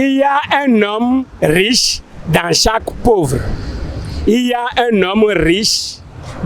Il y a un homme riche dans chaque pauvre. Il y a un homme riche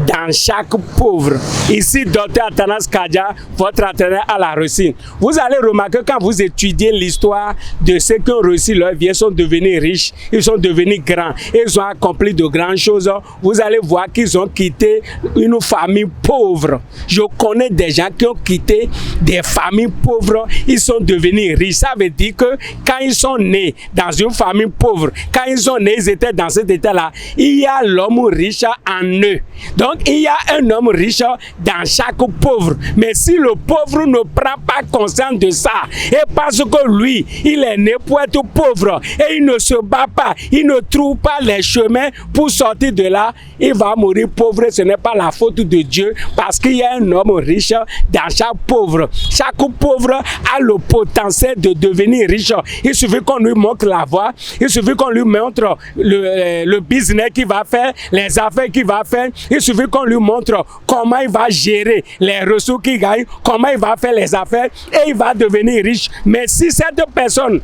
dans chaque pauvre. Ici, Dr Atanas Kadia, votre entraîneur à la Russie. Vous allez remarquer quand vous étudiez l'histoire de ceux qui ont réussi leur vie, ils sont devenus riches, ils sont devenus grands, ils ont accompli de grandes choses. Vous allez voir qu'ils ont quitté une famille pauvre. Je connais des gens qui ont quitté des familles pauvres, ils sont devenus riches. Ça veut dire que quand ils sont nés dans une famille pauvre, quand ils sont nés, ils étaient dans cet état-là, il y a l'homme riche en eux. Donc, il y a un homme riche dans chaque pauvre. Mais si le pauvre ne prend pas conscience de ça, et parce que lui, il est né pour être pauvre, et il ne se bat pas, il ne trouve pas les chemins pour sortir de là, il va mourir pauvre. Ce n'est pas la faute de Dieu, parce qu'il y a un homme riche dans chaque pauvre. Chaque pauvre a le potentiel de devenir riche. Il suffit qu'on lui montre la voie, il suffit qu'on lui montre le business qu'il va faire, les affaires qu'il va faire. Il suffit qu'on lui montre comment il va gérer les ressources qu'il gagne, comment il va faire les affaires, et il va devenir riche. Mais si cette personne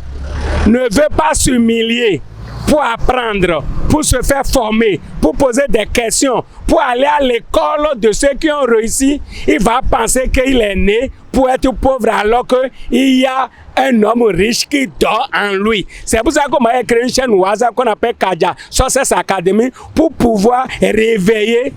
ne veut pas s'humilier pour apprendre, pour se faire former, pour poser des questions, pour aller à l'école de ceux qui ont réussi, il va penser qu'il est né pour être pauvre, alors qu'il y a un homme riche qui dort en lui. C'est pour ça qu'on m'a créé une chaîne WhatsApp qu'on appelle Kadia Success Academy, pour pouvoir réveiller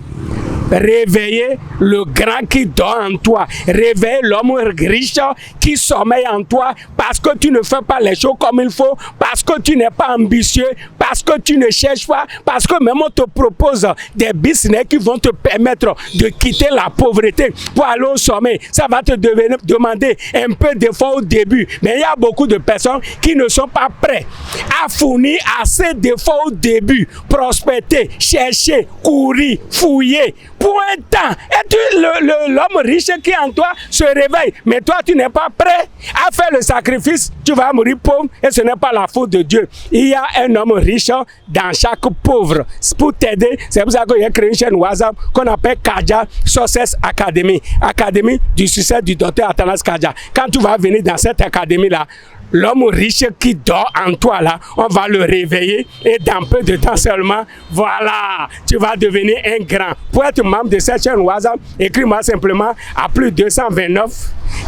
le grand qui dort en toi, réveiller l'homme riche qui sommeille en toi, parce que tu ne fais pas les choses comme il faut, parce que tu n'es pas ambitieux, parce que tu ne cherches pas, parce que même on te propose des business qui vont te permettre de quitter la pauvreté pour aller au sommet. Ça va te demander un peu d'effort au début, mais il y a beaucoup de personnes qui ne sont pas prêtes à fournir assez d'efforts au début, prospecter, chercher, courir, fouiller, pour un temps. Et l'homme riche qui est en toi se réveille. Mais toi, tu n'es pas prêt à faire le sacrifice. Tu vas mourir pauvre, et ce n'est pas la faute de Dieu. Il y a un homme riche dans chaque pauvre. Pour t'aider, c'est pour ça que j'ai créé une chaîne WhatsApp qu'on appelle Kadia Success Academy. Académie du succès du Dr Atanas Kadia. Quand tu vas venir dans cette académie-là, l'homme riche qui dort en toi là, on va le réveiller, et dans peu de temps seulement, voilà, tu vas devenir un grand. Pour être membre de cette chaîne WhatsApp, écris-moi simplement à plus 229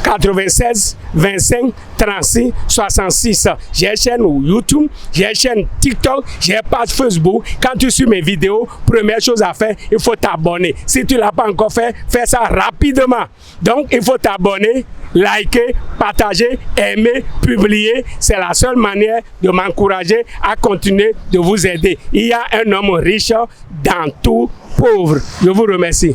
96 25 36 66. J'ai une chaîne YouTube, j'ai une chaîne TikTok, j'ai une page Facebook. Quand tu suis mes vidéos, première chose à faire, il faut t'abonner. Si tu ne l'as pas encore fait, fais ça rapidement. Donc, il faut t'abonner, liker, partager, aimer, publier. C'est la seule manière de m'encourager à continuer de vous aider. Il y a un homme riche dans tout pauvre. Je vous remercie.